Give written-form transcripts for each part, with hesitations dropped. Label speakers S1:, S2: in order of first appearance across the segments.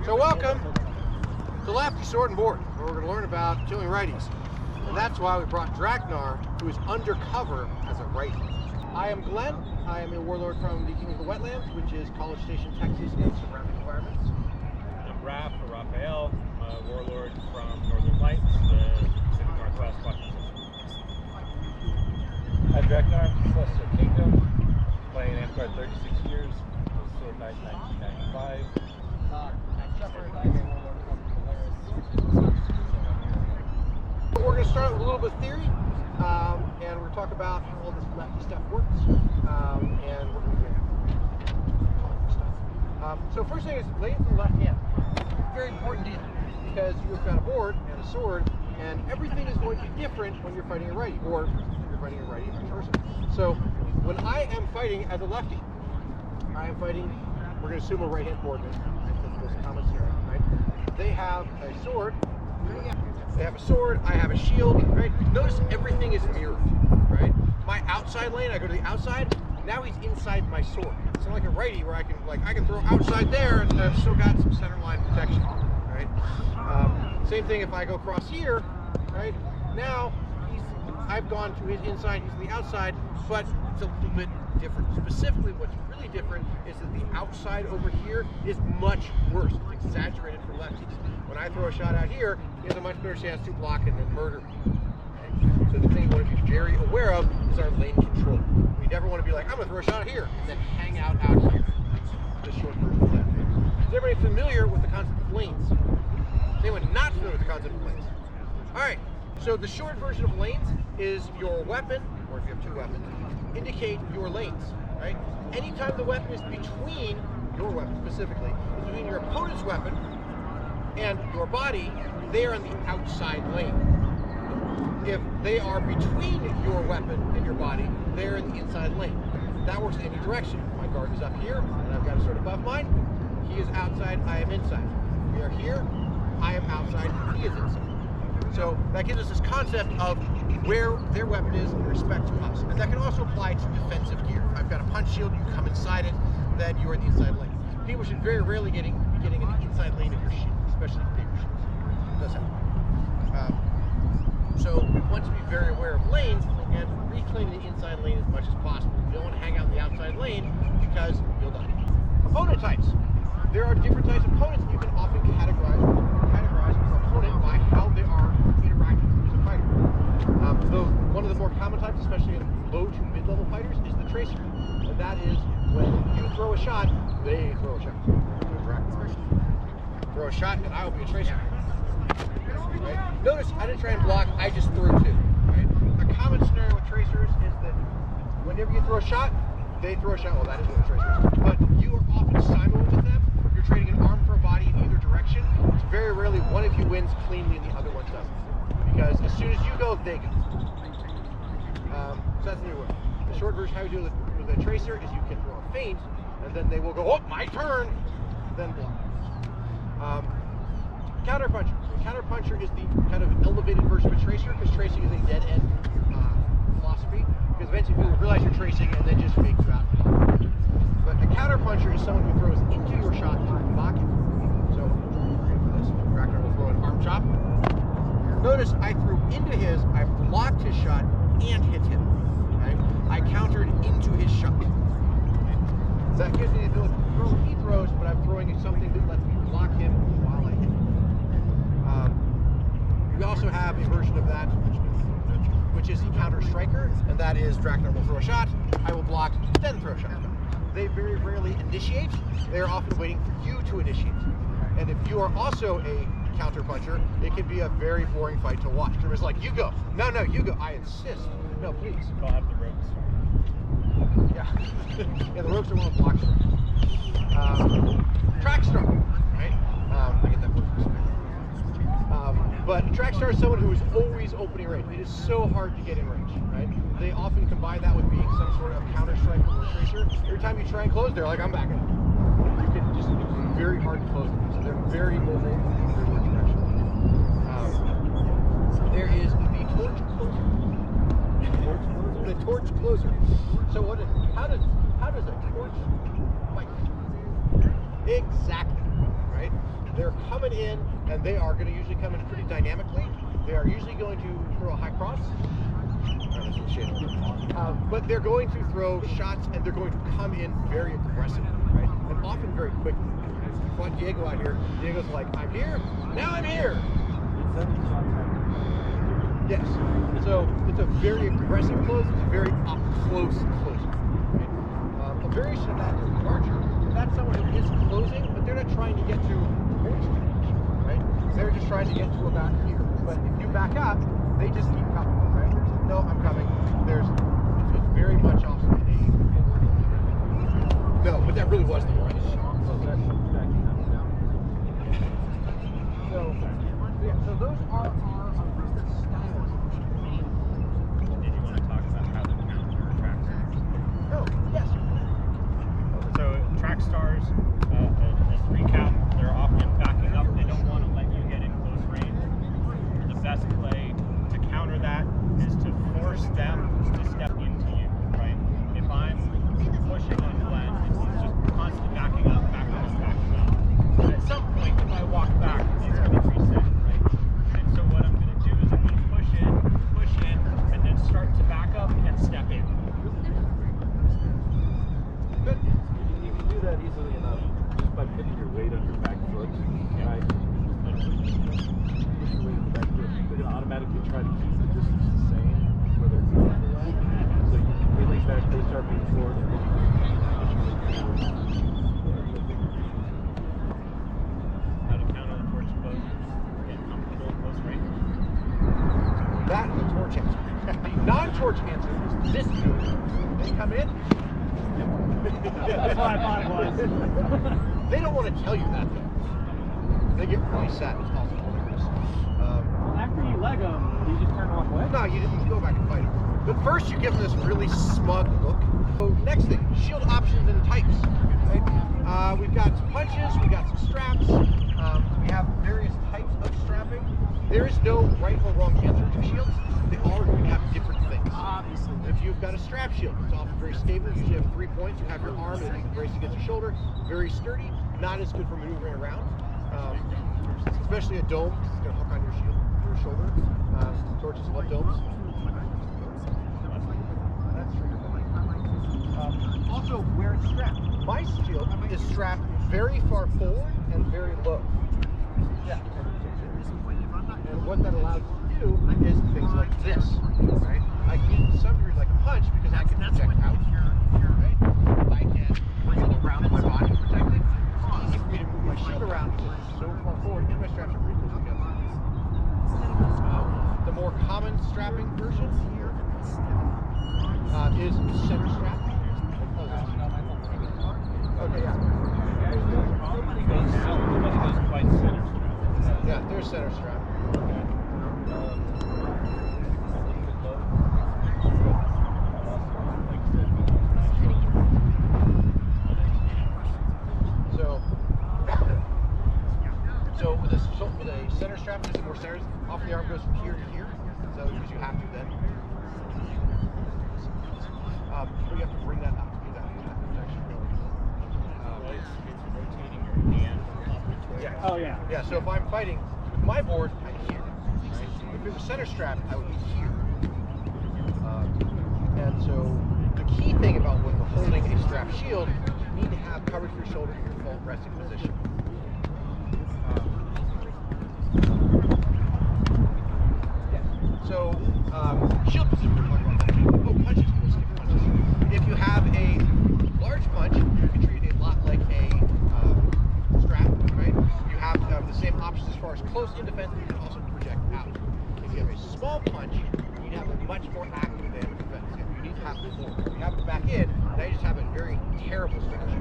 S1: So welcome to Lefty Sword and Board, where we're going to learn about killing righties. And that's why we brought Drakknar, who is undercover as a righty. I am Glen. I am a warlord from the Kingdom of the Wetlands, which is College Station, Texas, and surrounding environments.
S2: I'm Rafael. I'm a warlord from Northern Lights, the Pacific Northwest, Washington.
S3: I'm Drakknar, Celestial Kingdom, playing Amcard 36 years, Sword Knight 1995.
S4: I'm Shephard, I'm a warlord from Laterals.
S1: We're going to start with a little bit of theory, and we're going to talk about how all this lefty stuff works, and we're going to get stuff. So first thing is laying from the left hand. Very important deal, because you've got a board and a sword, and everything is going to be different when you're fighting a righty, or you're fighting a righty and vice versa. So when I am fighting as a lefty, I am fighting, we're going to assume a right-hand boardman, those comments here, right? They have a sword. They have a sword, I have a shield, right? Notice everything is mirrored, right? My outside lane, I go to the outside, now he's inside my sword. It's not like a righty where I can throw outside there and I've still got some center line protection, right? Same thing if I go across here, right? Now, I've gone to his inside, he's on the outside, but it's a little bit different. Specifically, what's really different is that the outside over here is much worse. It's exaggerated for lefties. When I throw a shot out here, he has a much better chance to block and then murder me. Okay? So the thing you want to be very aware of is our lane control. We never want to be like, I'm going to throw a shot out here, and then hang out here. The short version of that. Is everybody familiar with the concept of lanes? Is anyone not familiar with the concept of lanes? All right. So the short version of lanes is your weapon, or if you have two weapons, indicate your lanes, right? Anytime the weapon is between, your weapon specifically, is between your opponent's weapon and your body, they are in the outside lane. If they are between your weapon and your body, they're in the inside lane. That works in any direction. My guard is up here, and I've got a sword above mine. He is outside, I am inside. We are here, I am outside, he is inside. So that gives us this concept of where their weapon is in respect to us. And that can also apply to defensive gear. If I've got a punch shield, you come inside it, then you're in the inside lane. People should very rarely be getting in the inside lane of your shield, especially bigger shields. It does happen. So we want to be very aware of lanes and reclaiming the inside lane as much as possible. You don't want to hang out in the outside lane because you'll die. Opponent types. There are different types of opponents that you can often categorize your opponent by how they are interacting with the fighter. So one of the more common types, especially in low to mid-level fighters, is the tracer. And that is when you throw a shot, they throw a shot. Throw a shot, and I will be a tracer. Right? Notice I didn't try and block, I just threw two. Right? A common scenario with tracers is that whenever you throw a shot, they throw a shot. Well, that is what a tracer is. But you are often simul with them. You're trading an arm for a body in either direction. It's very rarely one of you wins cleanly and the other one doesn't. Because as soon as you go, they go. So that's the new one. The short version, how you do it with a tracer is you can throw a feint, and then they will go, oh, my turn, then block. Counterpuncher. The counterpuncher is the kind of elevated version of a tracer, because tracing is a dead-end philosophy, because eventually people realize you're tracing and then just fake you out. But a counterpuncher is someone who throws into your shot to block it. So, for this, Drakknar will throw an arm chop. Notice I threw into his, I blocked his shot and hit him. Right? I countered into his shot. So that gives me the ability to throw what he throws, but I'm throwing something that lets me block him while I hit him. We also have a version of that, which is the counter striker, and that is Drakknar will throw a shot, I will block, then throw a shot. They very rarely initiate. They are often waiting for you to initiate. And if you are also a counter puncher, it can be a very boring fight to watch. It's like, you go. No, you go. I insist. No, please.
S2: I'll have the ropes.
S1: Yeah. Yeah, the ropes are one of the block strikes. Track star, right? I get that word. But a track star is someone who is always opening range. It is so hard to get in range, right? They often combine that with being some sort of counter strike or tracer. Every time you try and close, they're like, I'm back in. You can just, it's very hard to close them. So they're very mobile in their direction. There is the torch closer. The torch closer. So how does a torch fight? Exactly, right? they're coming in, and they are going to usually come in pretty dynamically. They are usually going to throw a high cross. But they're going to throw shots, and they're going to come in very aggressively, right? And often very quickly. You brought Diego out here. Diego's like, I'm here, now I'm here. Yes. So it's a very aggressive close. It's a very up close close. Right? A variation of that is the archer. That's someone who is closing, but they're not trying to get to range, right? They're just trying to get to about here. But if you back up, they just keep coming, right? No, I'm coming. It's very much also a no, but that really was the right. So those are our styles.
S2: Did you want to talk about how the counter tracks?
S1: Oh, yes.
S2: So track stars, as recap, they're often backing up. They don't want to let you get in close range. The best play to counter that is to force them to step into you, right? If I'm pushing on Glen, it's just constantly backing up. But at some point, if I walk back, it's going to be reset, right? And so what I'm going to do is I'm going to push in, and then start to back up and step in.
S1: Good.
S3: You can do that easily enough just by putting your weight on your back foot, right? Push your weight on the back foot. They're going to automatically try to keep the distance the same where they're going. So you lean back, they start moving forward, and then you push your weight forward.
S2: How to counter the torch close, get comfortable in close range.
S1: That is the torch answer. The non-torch answer is this move. They come in.
S4: That's what I thought it was.
S1: They don't want to tell you that though. They get really sad. It's awful hilarious.
S4: After you leg them, you just turn and walk away?
S1: No, you go back and fight them. But first you give them this really smug look. So next thing, shield options and types. Right? We've got some punches, we've got some straps, we have various types of strapping. There is no right or wrong answer to shields. They all have different things.
S4: Obviously.
S1: If you've got a strap shield, it's often very stable. You usually have 3 points. You have your arm and you can brace against your shoulder. Very sturdy, not as good for maneuvering around. Especially a dome, it's going to hook on your shield, your shoulder. Torches love domes. Also, where it's strapped. My shield is strapped very far forward and very low. Yeah. And what that allows you to do is things like this, right? I can, to some degree, like a punch because I can project out, right? I can bring it around my body protected. It's easy for me to move my shield around because it's so far forward and my straps are pretty close together. The more common strapping version here is center strap. Okay, yeah.
S3: Nobody goes quite center strap.
S1: Yeah, there's center strap.
S3: Okay.
S1: So with a center strap, just more centers, often the arm goes from here to here. So because you have to then. But you have to bring that up to do that protection.
S2: It's rotating your hand up the torch.
S1: Yeah.
S4: Oh, yeah.
S1: Yeah, so if I'm fighting with my board, I'm here. Right? If it was center strap, I would be here. And so the key thing about when we're holding a strap shield, you need to have coverage for your shoulder in your full resting position. So, shield position, we're talking about that. Oh, punches, we'll skip punches. If you have a large punch, you can treat it a lot like a strap, right? You have the same options as far as close in defense, you can also project out. If you have a small punch, you need to have a much more active than defense. You need to have it forward. If you have it back in, now you just have a very terrible stretch.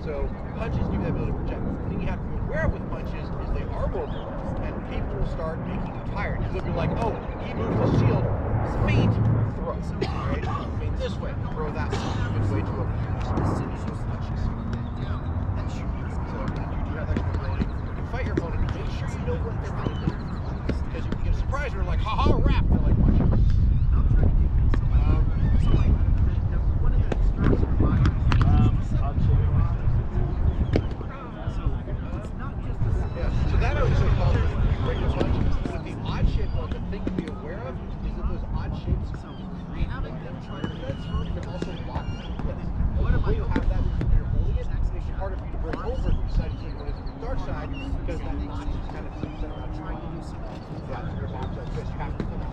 S1: So, punches give you the ability to project. The thing you have to be aware of with punches is they are mobile, and people will start making you tired. Because they'll be like, oh, he moved his shield, feint, throw. Right? Feint this way, throw that way. It's way too open. So you do have that capability. You can fight your opponent, make sure you know what they're going to do. Because you can get a surprise where they're like, haha, rap. They're like, watch it. Yeah, so your back like this, you have to come out.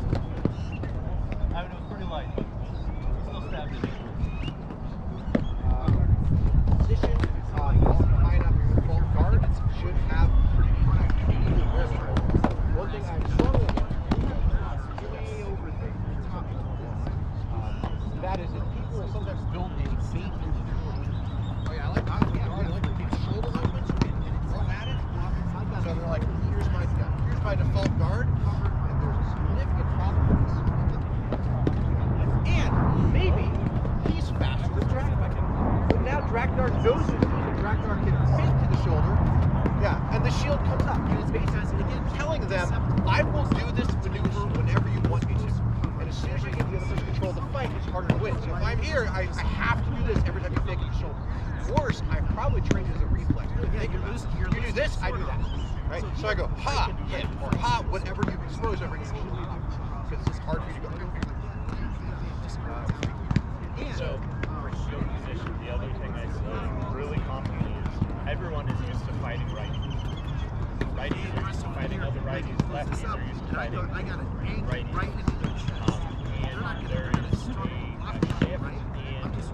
S4: I mean, it was pretty light, but still stabbed it.
S1: Position high enough for full guard should have one thing I'm strongly against is way overthinking. That is that people will sometimes build a bait in the shoulder. Oh yeah, I like to keep shoulder open so we can throw at it. So they're like, here's my default guard, and there's a significant problem with this. And maybe he's faster than Drakknar. But now Drakknar knows it. Drakknar can fit to the shoulder. Yeah, and the shield comes up. And it's basically again telling them, I will do this maneuver whenever you want me to. And as soon as you give the other person control of the fight, it's harder to win. So if I'm here, I have to do this every time you fake the shoulder. Worse, I probably trained as a reflex. Think about it. You do this, I do that. Right? So I go, ha, hit, or ha, whatever you expose over your shield. Because it's hard for you to go.
S2: So, for shield position, the other thing I see really commonly is everyone is used to fighting righties. Righties are used to fighting other righties. Lefties are used to fighting righties. And there is a shift in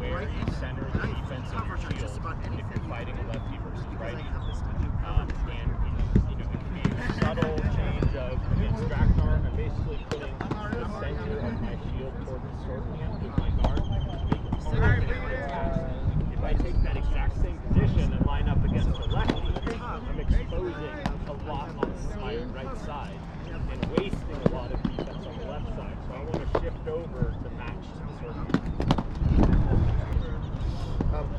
S2: where you center the defense of your shield if you're fighting a lefty versus righty. And it can be a subtle change of against Drakknar. I'm basically putting the center of my shield toward the sword hand with my guard. If I take that exact same position and line up against the lefty, I'm exposing a lot on my right side and wasting a lot of defense on the left side. So I want to shift over to match the sword hand.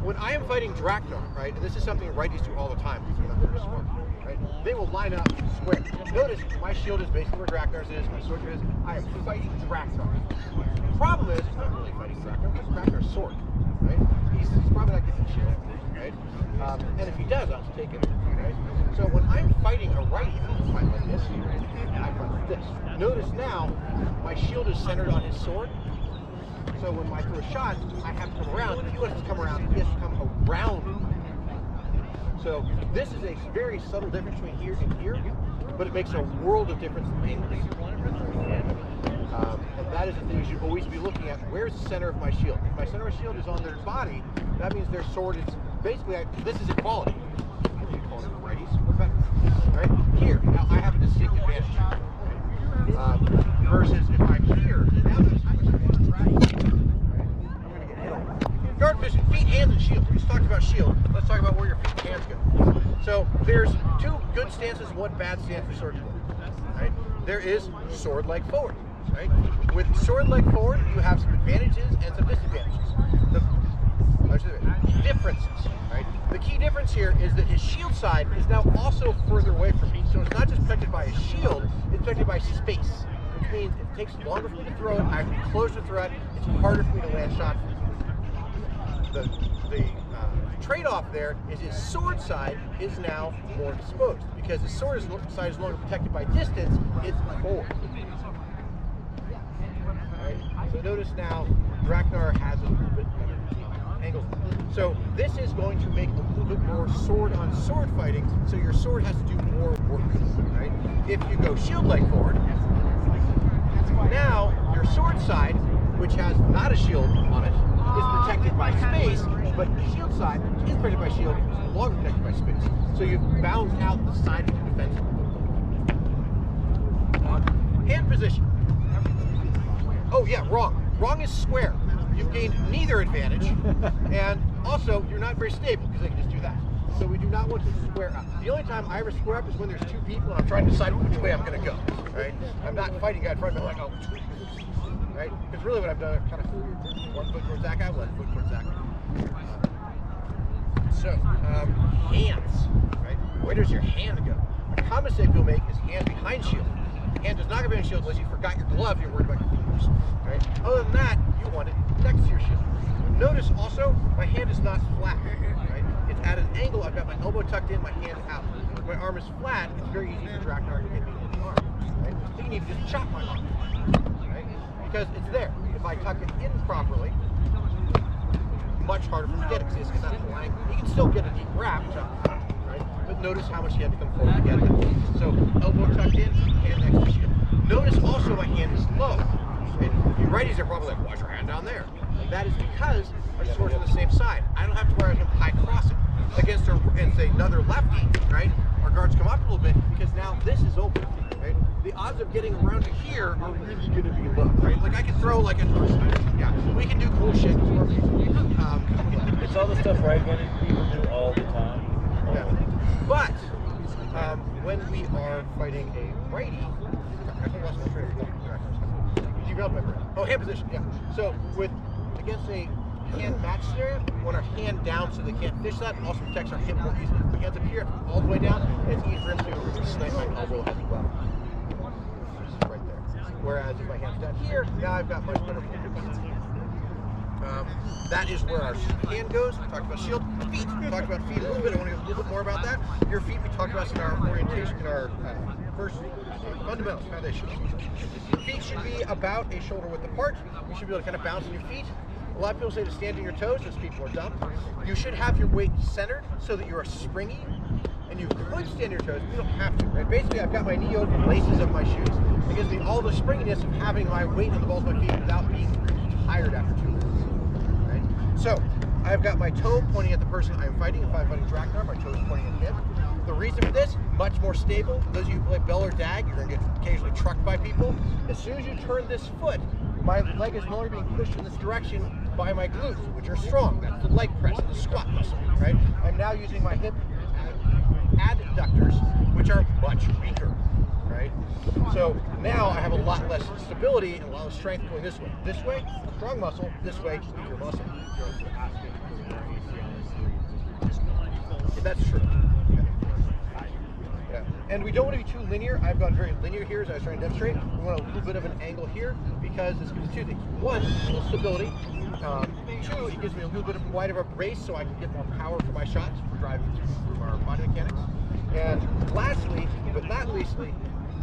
S1: When I am fighting Drakknar, right, and this is something righties do all the time, because they're not very smart, right? They will line up square. Notice my shield is basically where Drakknar's is, my sword is. I am fighting Drakknar. The problem is, I'm not really fighting Drakknar, because Drakknar's sword, right? He's probably not getting the shield, right? And if he does, I'll take it, right? So when I'm fighting a righty, I don't fight like this, I fight like this. Notice now, my shield is centered on his sword. So when I throw a shot, I have to come around. If he wants to come around, he has to come around. So this is a very subtle difference between here and here, but it makes a world of difference in angles. And that is the thing you should always be looking at. Where's the center of my shield? If my center of my shield is on their body, that means their sword is basically, this is equality. Righties, we're better. Right? Here, now I have a distinct advantage. Right? Versus if I'm here, now there's guard position, feet, hands, and shield. We just talked about shield. Let's talk about where your feet and hands go. So there's two good stances, one bad stance for sword forward. Right? There is sword leg forward. Right? With sword leg forward, you have some advantages and some disadvantages. The differences. Right? The key difference here is that his shield side is now also further away from me. So it's not just protected by his shield, it's protected by space. Which means it takes longer for me to throw it, I have to be closer to throw it, it's harder for me to land shots. The trade-off there is his sword side is now more exposed because his sword side is no longer protected by distance, it's forward. Right? So notice now Drakknar has a little bit better angle. So this is going to make a little bit more sword-on-sword fighting, so your sword has to do more work. Right? If you go shield leg forward, now your sword side, which has not a shield on it, is protected by space, but the shield side is protected by shield, is no longer protected by space. So you've balanced out the side of the defense. Hand position. Oh yeah, wrong. Wrong is square. You've gained neither advantage, and also you're not very stable because I can just do that. So we do not want to square up. The only time I ever square up is when there's two people and I'm trying to decide which way I'm going to go. Right? I'm not fighting a guy in front of me. I'm like, oh, right? Because really what I've done, I've kind of one foot towards that guy, one foot towards that guy. So, hands, right? Where does your hand go? A common mistake you'll make is hand behind shield. Hand does not go behind shield unless you forgot your glove, you're worried about your fingers, right? Other than that, you want it next to your shield. Notice also, my hand is not flat, right? It's at an angle, I've got my elbow tucked in, my hand out. If my arm is flat, it's very easy for Drakknar to hit me in the arm, right? So you need to just chop my arm, right? Because it's there. If I tuck it in properly, much harder for him to get it because it's not flying. You can still get a deep grab, right? But notice how much he had to come forward to get it. So elbow tucked in, hand next to shield. so my hand is low. And you righties are probably like, why's your hand down there? And that is because our swords are on the same side. I don't have to worry about him high crossing against say another lefty, right? Our guards come up a little bit because now this is open, right? The odds of getting around to here are really going to be low, right? Like I can throw like a, yeah, we can do cool shit.
S3: It's all the stuff right-handed people do all the time.
S1: Yeah. But when we are fighting a righty, oh, hand position, yeah. So with against a hand match scenario, we want our hand down so they can't fish that. Also protects our hip more easily. If the hand's up here, all the way down, it's easy for him to snipe my elbow as well. Right there. Whereas if my hand's down here, now I've got much better focus. That is where our hand goes. We talked about shield. Feet. We talked about feet a little bit. I want to go a little bit more about that. Your feet, we talked about in our orientation, in our first fundamentals, foundation. Your feet should be about a shoulder width apart. You should be able to kind of bounce on your feet. A lot of people say to stand on your toes. Those people are dumb. You should have your weight centered so that you are springy. And you could stand on your toes, but you don't have to, right? Basically, I've got my knee yoke and laces of my shoes. It gives me all the springiness of having my weight on the balls of my feet without being tired after 2 minutes. So, I've got my toe pointing at the person I'm fighting. If I'm fighting Drakknar, my toe is pointing at him. The reason for this, much more stable. Those of you who play Bell or Dag, you're going to get occasionally trucked by people. As soon as you turn this foot, my leg is no longer being pushed in this direction by my glutes, which are strong. That's the leg press and the squat muscle, right? I'm now using my hip adductors, which are much weaker, right? So now I have a lot less stability and a lot of strength going this way. This way, strong muscle. This way, weaker muscle. That's true. Yeah. And we don't want to be too linear. I've gone very linear here as I was trying to demonstrate. We want a little bit of an angle here because this gives me 2 things. One, a little stability. 2, it gives me a little bit of wider of a brace so I can get more power for my shots for driving through our body mechanics. And lastly, but not leastly,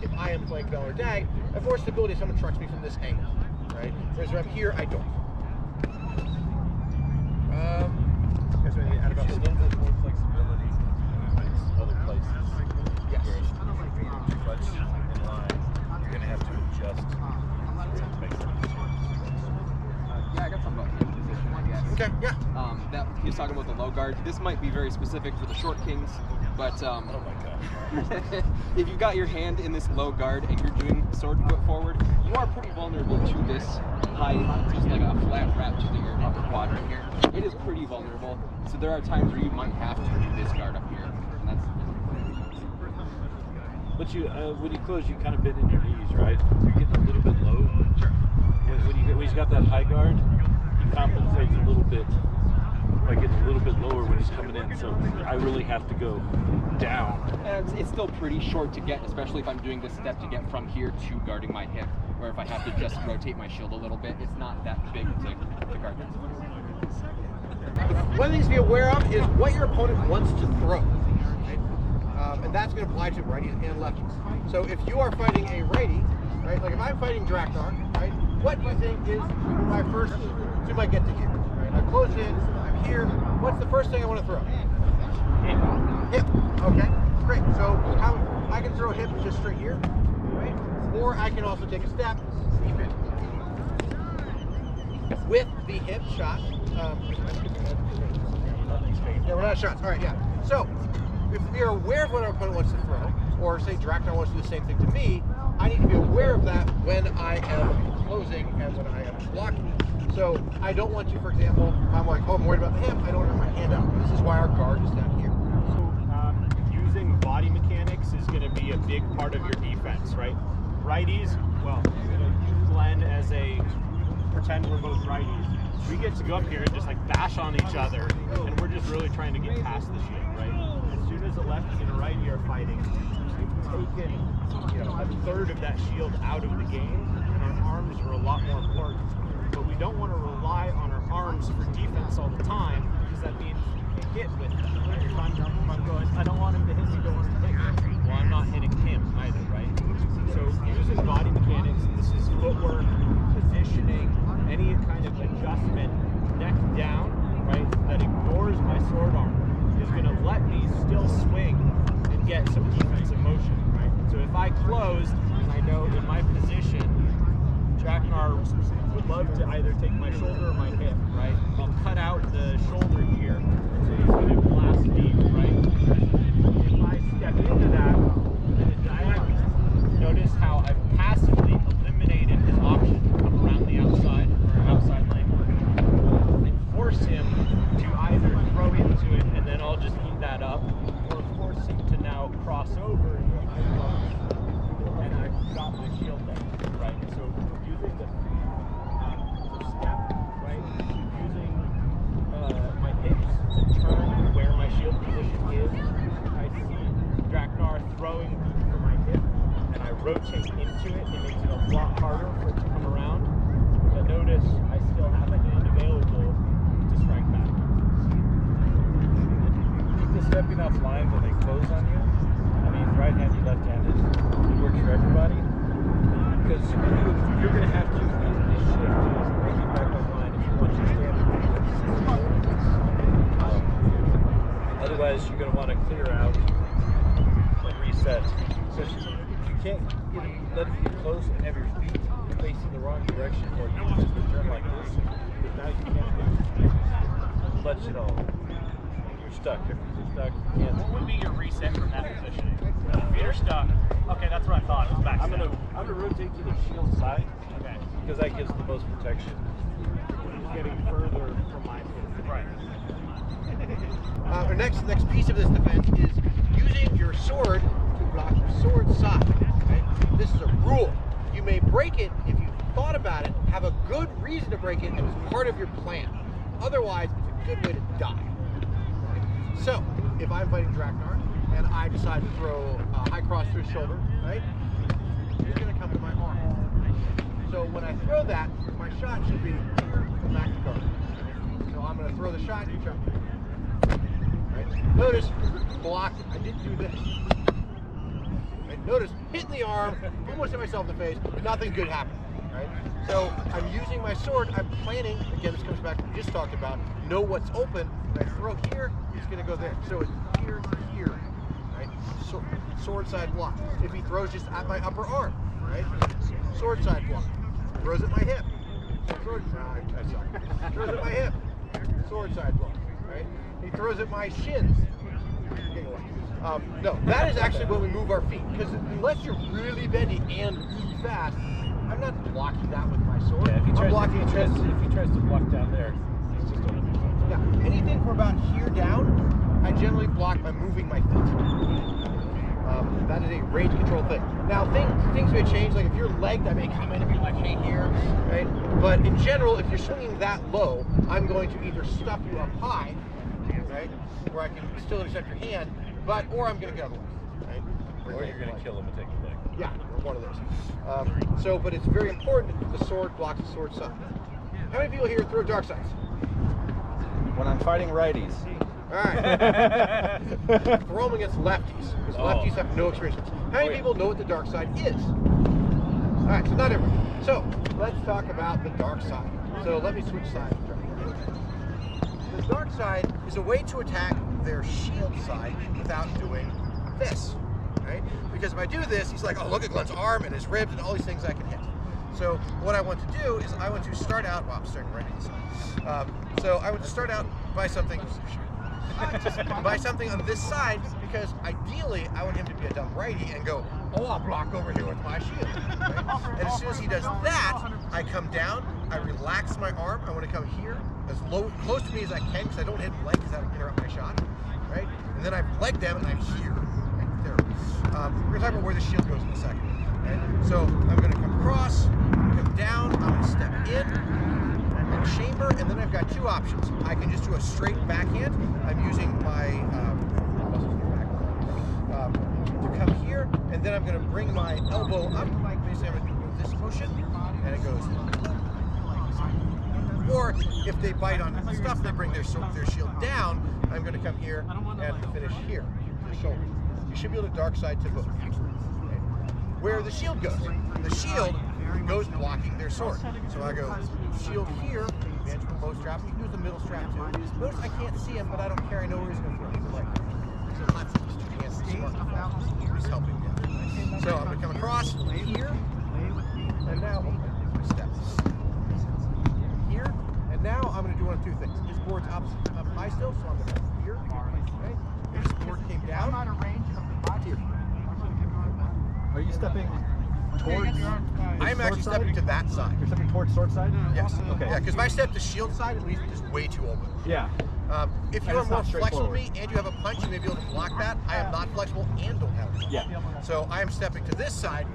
S1: if I am playing Bell or Dag, I have more stability if someone trucks me from this angle, right? Whereas when I'm here, I don't. Guys, we add about
S3: a little bit more flexibility in other places.
S1: Yes.
S3: But in line, you're going to have to adjust to make
S5: Yeah, I got something about hand position, I guess.
S1: Okay, yeah.
S5: That he was talking about the low guard. This might be very specific for the short kings, but
S3: oh my gosh.
S5: if you've got your hand in this low guard and you're doing sword foot forward, you are pretty vulnerable to this high, just like a flat wrap to your upper quadrant here. It is pretty vulnerable. So there are times where you might have to do this guard up here, and that's.
S3: But you, when you close, you kind of bend in your knees, right? You're getting a little bit low. Sure. When he's got that high guard, he compensates a little bit by getting a little bit lower when he's coming in. So I really have to go down.
S5: And it's still pretty short to get, especially if I'm doing this step to get from here to guarding my hip, or if I have to just rotate my shield a little bit, it's not that big to guard this.
S1: One of the things to be aware of is what your opponent wants to throw. Right? And that's going to apply to righties and lefties. So if you are fighting a righty, right, like if I'm fighting Drakknar, right, what do you think is my first zoom I get to here? Right? I close in, I'm here. What's the first thing I want to throw? Hip. Okay, great. So I can throw hip just straight here, right? Or I can also take a step, keep it with the hip shot. Yeah, we're not shots. All right, yeah. So if we are aware of what our opponent wants to throw, or say Drakknar wants to do the same thing to me, I need to be aware of that when I am closing and when I am blocking. So I don't want to, for example, I'm like, oh, I'm worried about the hip, I don't have my hand out. This is why our guard is down here.
S2: So using body mechanics is going to be a big part of your defense, right? Righties, well, I'm going to use Glen as a pretend we're both righties. We get to go up here and just like bash on each other, and we're just really trying to get past the shield, right? As soon as a lefty and a righty are fighting, we've taken a third of that shield out of the game, and our arms are a lot more important. But we don't want to rely on our arms for defense all the time, because that means we get hit with them. Right? If I'm going, I don't want him to hit me, don't want him to hit me. Well, I'm not hitting him either, right? So using body mechanics, this is footwork, positioning, any kind of adjustment, neck down, right, that ignores my sword arm is going to let me still swing and get some defensive motion, right? So if I close and I know in my position would love to either take my shoulder or my hip, right? I'll cut out the shoulder here, so he's going to blast deep, right? If I step into that in a diagonal, notice how I've passively eliminated his option to come around the outside or outside lane and force him to either throw into it and then I'll just eat that up, or force him to now cross over and I've got my shield there, right? So using the step, right? Using my hips to turn where my shield position is. I see Drakknar throwing deep for my hip, and I rotate into it. It makes it a lot harder for it to come around. But notice I still have a hand available to strike back.
S3: People stepping off lines when they close on you. I mean, right-handed, left-handed, it works for everybody. Because you're going to have to shift and bring it back online if you want your standard. Otherwise, you're going to want to clear out and reset. Because you can't let it get close and have your feet facing the wrong direction, or you can just turn like this. But now you can't clutch it all. You're stuck. If you're stuck, you can't.
S2: What would be your reset from that position? Feet are stuck. Okay, that's what I thought. It was back.
S3: I'm gonna rotate to the shield side.
S2: Okay.
S3: Because that gives the most protection.
S2: He's getting further from my hip. Right.
S1: Our next piece of this defense is using your sword to block your sword side. Okay? This is a rule. You may break it if you thought about it, have a good reason to break it, and it's part of your plan. Otherwise, it's a good way to die. Okay? So, if I'm fighting Drakknar and I decide to throw a high cross through his shoulder, right? He's going to come to my arm. So when I throw that, my shot should be here and back to guard. So I'm going to throw the shot and jump. Right? Notice, blocked. I didn't do this. Right? Notice, hitting the arm, almost hit myself in the face, but nothing good happened. Right? So I'm using my sword. I'm planning. Again, this comes back to what we just talked about. Know what's open. When I throw here, it's going to go there. So it's here, here. Right? Sword side block. If he throws just at my upper arm, right? Sword side block. Throws at my hip. Throws at my hip. Sword side block. Right? He throws at my shins. No, that is actually when we move our feet. Because unless you're really bendy and really fast, I'm not blocking that with my sword.
S3: Yeah, if he tries to block down there, he's just going to do something.
S1: Yeah, anything from about here down, I generally block by moving my feet. That is a range control thing. Now, things may change. Like if you're legged, I may come in and be like, hey, here, right? But in general, if you're swinging that low, I'm going to either stuff you up high, right, where I can still intercept your hand, or I'm going to get otherwise, right?
S3: Or you're going to kill him and take the leg.
S1: Yeah, one of those. But it's very important that the sword blocks the sword side. How many people here throw dark sides?
S5: When I'm fighting righties.
S1: All right. Throw them against lefties, because lefties have no experience with this. How many people know what the dark side is? All right, so not everyone. So let's talk about the dark side. So let me switch sides. The dark side is a way to attack their shield side without doing this, right? Because if I do this, he's like, oh, look at Glen's arm and his ribs and all these things I can hit. So what I want to do is I want to start out, well, I'm starting right at this side. So I want to start out by something on this side, because ideally I want him to be a dumb righty and go, oh, I'll block over here with my shield. Right? And as soon as he does that, I come down, I relax my arm, I want to come here as close to me as I can, because I don't hit leg because that would interrupt my shot. Right? And then I've legged them and I'm here. Right there. We're going to talk about where the shield goes in a second. Right? So I'm going to come across, come down, I'm going to step in, and chamber, and then I've got two options. I can just do a straight backhand. I'm using my to come here, and then I'm going to bring my elbow up. Basically, I'm going to do this motion, and it goes. Or if they bite on stuff, they bring their shield down. I'm going to come here and finish here, the shoulder. You should be able to dark side to both. Okay. Where the shield goes. The shield goes blocking their sword. So I go shield here, advance from bow strap. You can use the middle strap too. Notice I can't see him, but I don't care. I know where he's going to throw. Right. So left hand smart. He's helping me. So I'm going to come across here, and now step. I'm actually
S3: Sword
S1: stepping
S3: side?
S1: to that side.
S3: You're stepping towards sword side?
S1: Yes.
S3: Okay.
S1: Yeah, because if I step to shield side, it leaves it just way too open.
S3: Yeah.
S1: If
S3: And
S1: you are
S3: it's
S1: more
S3: not
S1: flexible than me
S3: straightforward.
S1: and you have a punch, you may be able to block that. I am not flexible and don't have it.
S3: Yeah.
S1: So I am stepping to this side.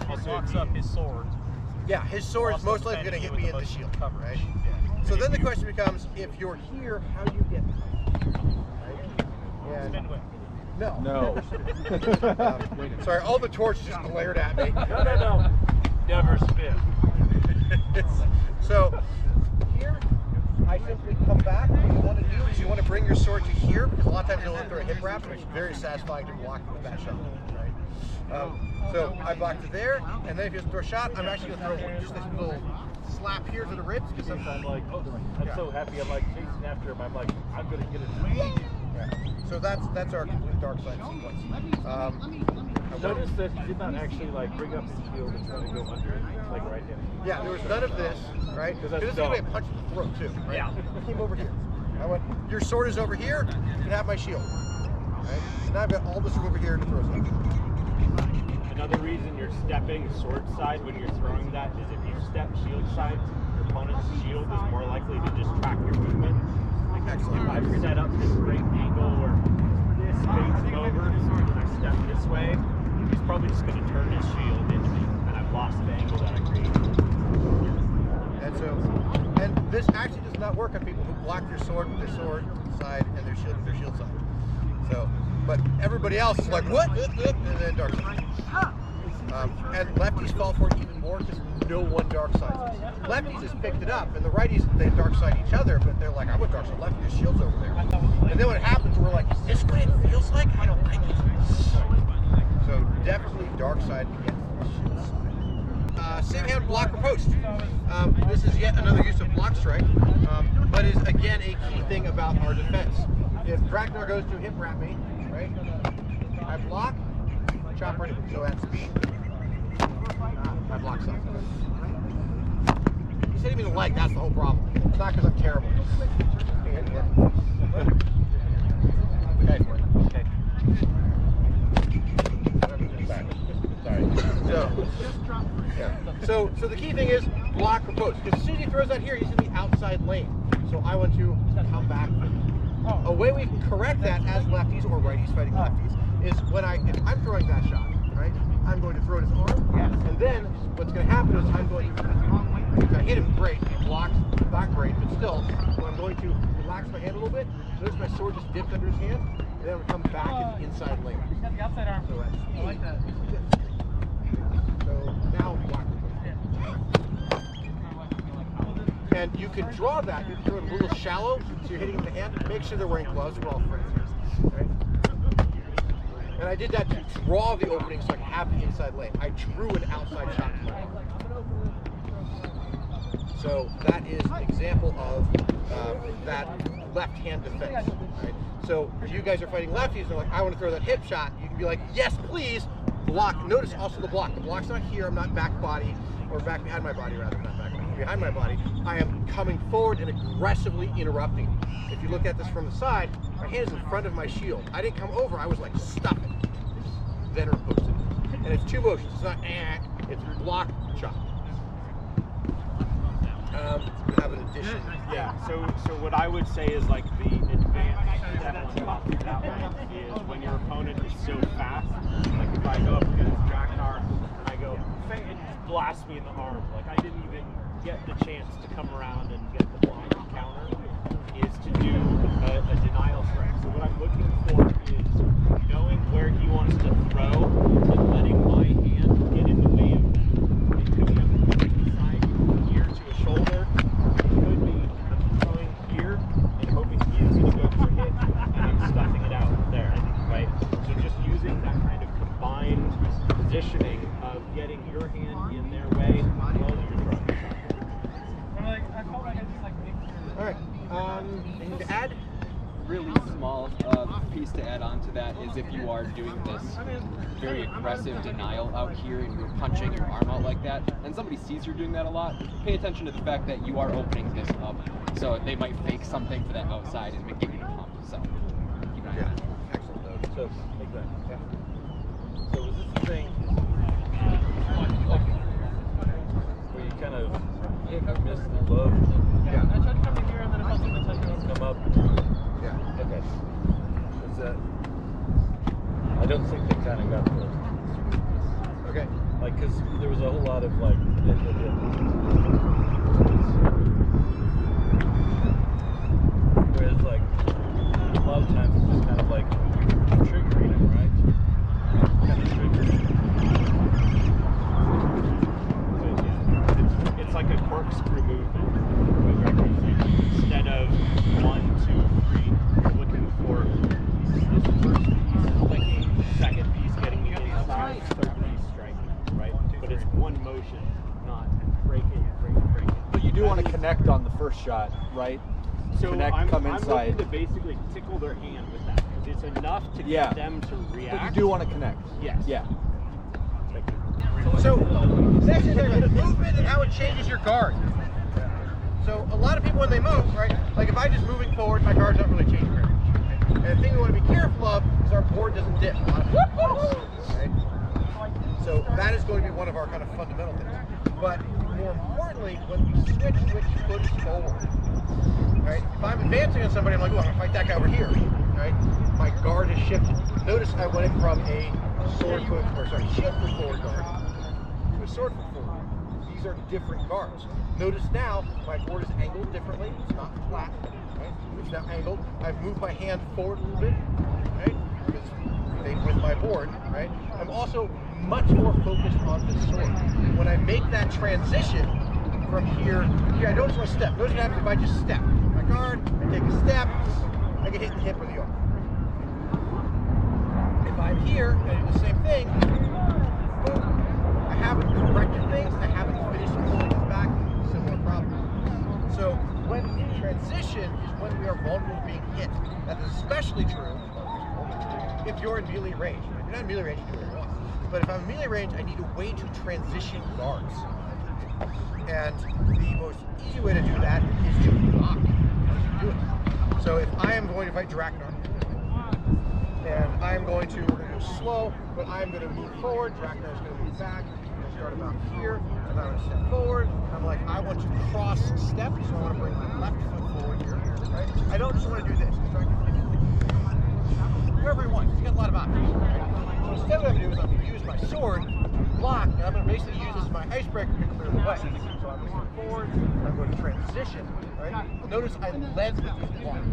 S2: Also locks up his sword.
S1: Yeah, his sword is
S2: Also
S1: most likely going to hit
S2: defending
S1: me
S2: you
S1: in
S2: with
S1: the
S2: the
S1: shield.
S2: most coverage.
S1: Right?
S2: Yeah.
S1: So then the question becomes, if you're here, how do you get right? And
S2: Spin whip.
S1: no.
S3: No.
S1: Sorry, all the torches just glared at me.
S3: No. Never spin.
S1: So here, I simply come back. What you want to do is you want to bring your sword to here, because a lot of times you'll throw a hip wrap, and it's very satisfying to block with that shot. Right? So I block to there, and then if you throw a shot, I'm actually going to throw just this little slap here to the ribs, because
S3: I'm
S1: sometimes
S3: like, I'm so happy. I'm like chasing after him. I'm like, I'm gonna get it.
S1: yeah. So that's our complete dark side sequence.
S3: Notice that he did not actually like bring up his shield and try to go under it, like right in.
S1: Yeah, there was none of this, right?
S3: Because
S1: This
S3: that's
S1: is going to be a
S3: dumb.
S1: punch in the throat too. Right?
S3: Yeah.
S1: I came over here. I went, your sword is over here, you can have my shield. Right? Now I've got all this room over here to throw something.
S2: Another reason you're stepping sword side when you're throwing that is if you step shield side, your opponent's shield is more likely to just track your movement. Like
S1: Excellent.
S2: if I've set up this great angle where this faces him over and I step this way, he's probably just going to turn his shield into me, and I've lost the angle that I created.
S1: And this actually does not work on people who block their sword with their sword side and their shield with their shield side. So, but everybody else is like, what? And then dark side. And lefties fall for it even more because no one dark side. Lefties has picked it up, and the righties, they dark side each other, but they're like, I would dark side lefty, there's shields over there. And then what happens, we're like, is this what it feels like? I don't like it. So definitely dark side against the shields. Same hand block-riposte. This is yet another use of block strike, but is again a key thing about our defense. If Drakknar goes to hip wrap me, right, I block, chop right in. So at speed, I block something. He's hitting me in the leg, that's the whole problem. It's not because I'm terrible. Okay. Sorry. So the key thing is block-riposte. Because as soon as he throws that here, he's in the outside lane. So I want to come back. A way we can correct that as lefties or righties fighting lefties is if I'm throwing that shot, right? I'm going to throw his arm, and then what's going to happen is I'm going to, if I hit him, great, he blocks, not great, but still, when I'm going to relax my hand a little bit, notice my sword just dipped under his hand, and then I'm going to come back in the inside lane.
S4: He's got the outside arm.
S1: So that's
S4: I like that.
S1: So now block. And you can draw that, you can throw it a little shallow, so you're hitting the hand. Make sure they're wearing gloves, we're all friends here. Right? And I did that to draw the opening so I can have the inside lane. I drew an outside shot to my arm. So that is an example of that left-hand defense. Right? So if you guys are fighting lefties and they're like, I want to throw that hip shot, you can be like, yes, please, block. Notice also the block. The block's not here, I'm not back body, or back behind my body rather, not back behind my body. I am coming forward and aggressively interrupting. If you look at this from the side, my hand is in front of my shield. I didn't come over, I was like, stop it. Then riposte it. And it's two motions, it's not it's block, chop. We have an addition.
S2: Yeah, so what I would say is like the advantage step on top of that one is when your opponent is so fast, like if I go up against Drakknar and I go, and just blast me in the arm, like I didn't even get the chance to come around and get the block and counter, is to do a denial strike. So what I'm looking for is knowing where he wants to throw and letting my hand get in the way of that. It could be I'm throwing the side here to a shoulder. It could be I'm throwing here and hoping he is going to go for a hit and I'm stuffing it out there, right? So just using that kind of combined positioning of getting your hand in their way while you're throwing.
S1: All right, anything to add?
S5: Really small piece to add on to that is if you are doing this very aggressive denial out here and you're punching your arm out like that, and somebody sees you're doing that a lot, pay attention to the fact that you are opening this up. So they might fake something for that outside and get you to pump. So keep an eye on that.
S1: Excellent.
S3: So, exactly. Yeah. So was this the thing? because there was a whole lot of like. Whereas like a lot of times it's just kind of like triggering it, right? Kind of triggering.
S2: But yeah, it's like a corkscrew movement. Instead of 1, 2, 3, you're looking for this first piece clicking, second piece getting the inside, third piece striking, right? But it's one motion, not break it.
S6: But you do want to connect on the first shot, right?
S2: So
S6: Connect,
S2: I'm
S6: come inside.
S2: looking to basically tickle their hand with that. It's enough to get them to react.
S6: But you do want to connect.
S2: Yes.
S6: Yeah.
S1: So, next is about movement and how it changes your guard. So, a lot of people when they move, right, like if I'm just moving forward, my guard's not really changing very much. Right? And the thing we want to be careful of is our board doesn't dip. A lot of people, right? So, that is going to be one of our kind of fundamental things. But more importantly, when we switch which foot is forward, right? If I'm advancing on somebody, I'm like, oh, I'm going to fight that guy over here, right? My guard is shifted. Notice I went from a shield foot forward guard to a sword foot forward. These are different guards. Notice now my board is angled differently. It's not flat, right? It's now angled. I've moved my hand forward a little bit, right? With my board, right? I'm also much more focused on the sword. When I make that transition from here, I don't just want to step. Notice what happens if I just step. My guard, I take a step, I get hit in the hip or the arm. If I'm here and I do the same thing, boom, I haven't corrected things, I haven't finished pulling this back, similar problem. So when in transition is when we are vulnerable to being hit. That is especially true if you're in melee range. If you're not in melee range, you do what you want. But if I'm in melee range, I need a way to transition guards. And the most easy way to do that is to block. Do it. So if I am going to fight Drakknar, and I am going to, we're going to go slow, but I'm going to move forward, Drakknar is going to move back, I'm going to start about here, and I'm going to step forward. I'm like, I want to cross step, so I want to bring my left foot forward here, right? I don't just want to do this. Wherever you want, you got a lot of options, right? So instead what I'm going to do is I'm going to use my sword, block, and I'm going to basically use this as my icebreaker to clear the way. So I'm going to move forward, I'm going to transition, right? Notice I led with these blocks,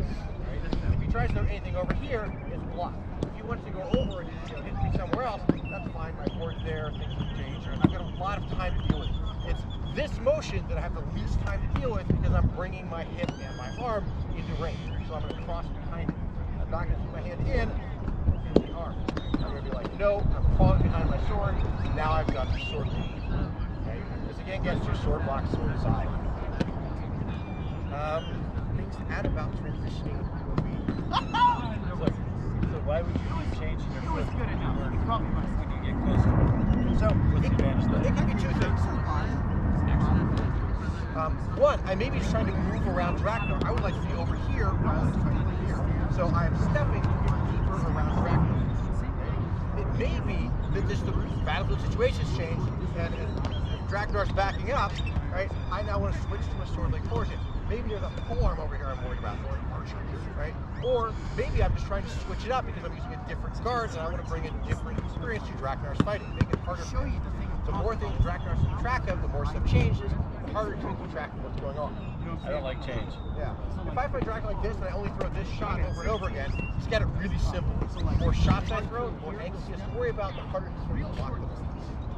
S1: right? If he tries to do anything over here, it's blocked. If he wants to go over and hit me somewhere else, that's fine, my board's there, things will change. I've got a lot of time to deal with. It's this motion that I have the least time to deal with because I'm bringing my hip and my arm into range. So I'm going to cross behind it. I'm not going to put my hand in the arm. I'm going to be like, no, I'm falling behind my sword. Now I've got the sword lead. Okay? This again gets your sword block, sword side. Things to add about transitioning would be.
S3: So why would you be changing your foot?
S4: Good enough. You probably must when you get closer.
S1: So
S3: What's the advantage of that?
S1: it can be two things. One, I may be just trying to move around Drakknar. I would like to be over here rather than trying to be here. So I am stepping to get deeper around Drakknar. It may be that just the battlefield situation's changed, and if Drakknar's backing up, right? I now want to switch to a sword like Fortune. Maybe there's a polearm over here I'm worried about, right? Or maybe I'm just trying to switch it up because I'm using a different guard and I want to bring a different experience to Drakknar's fighting, make it harder. The more things Drakknar keep track of, the more stuff changes, the harder to keep track of what's going on.
S3: I don't like change.
S1: Yeah. If I fight Drakknar like this and I only throw this shot over and over again, just get it really simple. The more shots I throw, the more angles you have to worry about, the harder to sort of block them.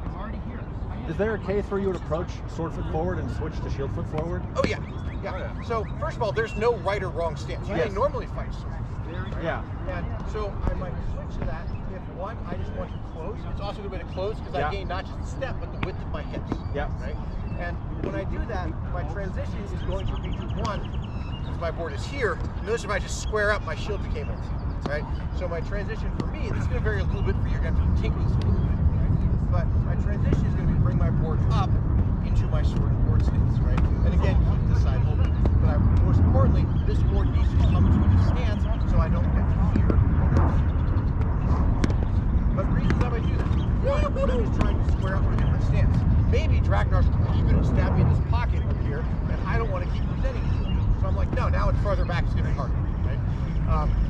S4: I'm already here.
S6: Is there a case where you would approach sword foot forward and switch to shield foot forward?
S1: Oh yeah. Yeah. So first of all, there's no right or wrong stance. You may normally fight sword. Right?
S6: Yeah.
S1: And so I might switch to that if one, I just want to close. It's also a good way to close because I gain not just the step, but the width of my hips.
S6: Yeah.
S1: Right? And when I do that, my transition is going to be to one, because my board is here. Notice if I just square up, my shield became empty. Right? So my transition for me, this is going to vary a little bit for you. You're going to have to tinker this a little bit. Right? But my transition is going to be to bring my board up into my sword and board stance. Right? And again, keep this side open. But most importantly, this board needs to come to this stance so I don't get here. But reasons I might do that. One is trying to square up with a different stance. Maybe Drakknar's really good at stabbing in this pocket up here, and I don't want to keep presenting it to him. So I'm like, no, now it's farther back, it's going to be harder. Right?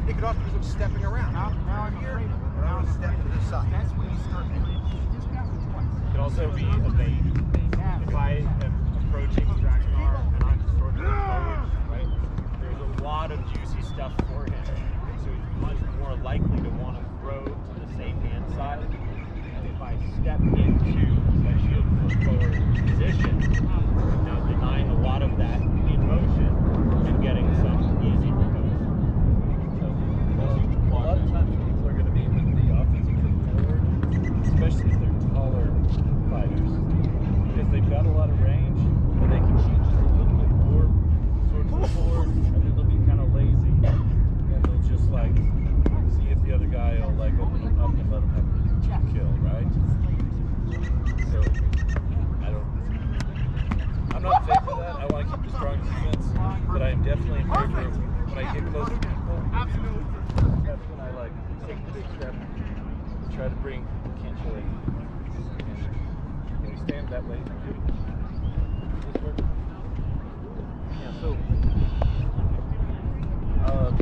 S1: It could also be some stepping around.
S4: Now I'm
S1: here,
S4: afraid of it.
S1: and I want to step to this side.
S4: That's when you start making. Just got me twice.
S2: could also be a bait. If I am approaching Drakknar and I'm sort of forward, right? There's a lot of juicy stuff for him, so he's much more likely to want to throw to the same hand side. And if I step into my shield foot forward position, now denying a lot of that in motion and getting some easy repose.
S3: So, a lot of times people are going to be with the offensive foot forward, especially if they're taller fighters, because they've got a lot of range and they can shoot just a little bit more sword foot forward, and then they'll be kind of lazy, and they'll just like see if the other guy will like open him up and let him have a kill, right? So I'm not in favor of that. I want to keep the strong defense, but I am definitely in favor of when I get close to people. That's when I like take the big step and try to bring potentially. And we stand that way. This work? Yeah. So I'm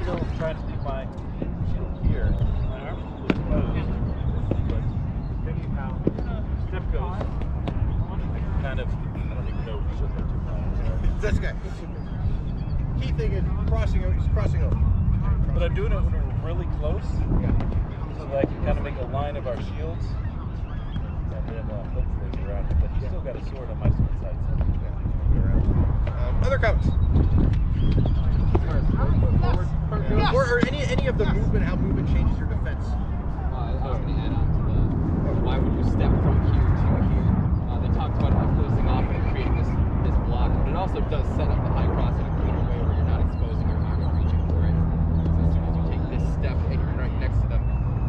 S3: still trying to keep my shield here. My arms are exposed, but depending on how the step goes, I can kind of. I don't even know if we should have 2 pounds.
S1: That's okay. Key thing is crossing over. He's crossing over.
S3: But I'm doing it when we're really close,
S1: Yeah.
S3: so that I can kind of make a line of our shields, and then hopefully get around it. But he's still got a sword on my side.
S1: Other comments? Or any of the movement, how movement changes your defense.
S5: I was going to add on to the why would you step from here to here. They talked about closing off and creating this block, but it also does set up the high cross in a cleaner way where you're not exposing your arm and reaching for it. So as soon as you take this step and you're right next to them,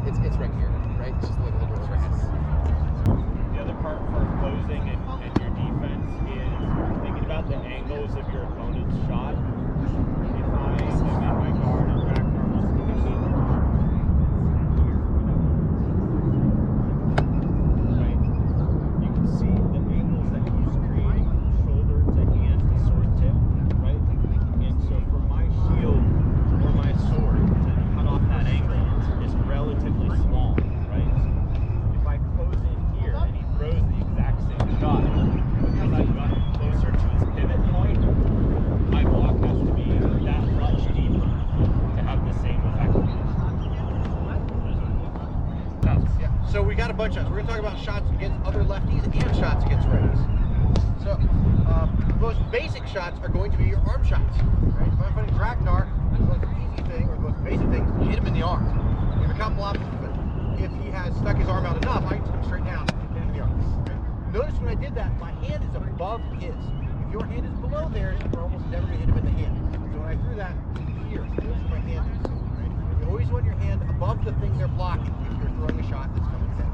S5: it's right here, right? It's just a little overhead.
S2: The other part for closing and your defense is thinking about the angles of your opponent's shot. If I am in my guard and Drakknar wants to come in, right? You can see the angles that he's creating from shoulder to hand to sword tip, right? And so for my shield or my sword to cut off that angle is relatively small, right? If I close in here and he throws the exact same shot, because I've gotten closer to his pivot point, my block has to be that much deeper to have the same effect.
S1: Yeah. So we got a bunch of shots. We're going to talk about shots against other lefties and shots against righties. So the most basic shots are going to be your arm shots. Right? If I'm fighting Drakknar, the most easy thing or the most basic thing is hit him in the arm. We have a couple options, but if he has stuck his arm out enough, I can just come straight down and hit him in the arm. Right? Notice when I did that, my hand is above his. If your hand is below theirs, you're almost never going to hit him in the hand. So when I threw that here, notice where my hand is. Right? You always want your hand above the thing they're blocking if you're throwing a shot that's coming down.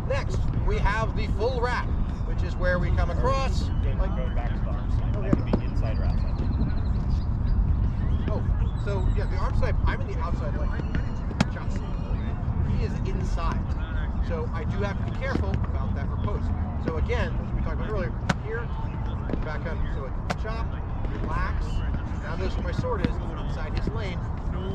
S1: Next, we have the full wrap, which is where we come across.
S2: Go back to the arm side. That could be inside or outside.
S1: Oh, so yeah, the arm side, I'm in the outside lane. Shots. He is inside. So I do have to be careful about that riposte. So again, as we talked about earlier, here, back up. So it's chop, relax. Now notice where my sword is inside his lane.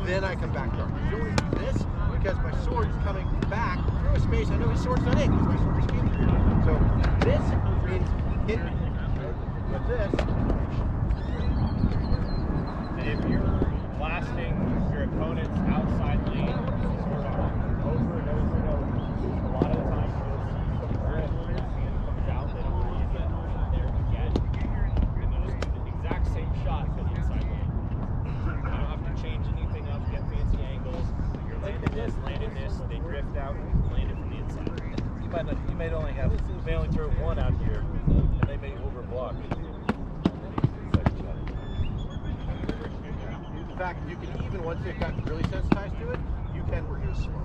S1: Then I come back up. You don't want to do this because my sword is coming back through a space. I know his sword's not in because my sword just came through. So this means hit with this.
S2: And if you're blasting your opponent's outside lane with the sword arm over and over and over, a lot of the times you'll see some grip when your hand comes out, they don't really get there again. And they'll just do the exact same shot but inside lane. You don't have to change anything up, get fancy angles. You're landing this, they drift out, land it from the inside.
S3: You may only throw one out here, and they may overblock.
S1: In fact, you can even, once they've gotten really sensitized to it, you can reduce slow.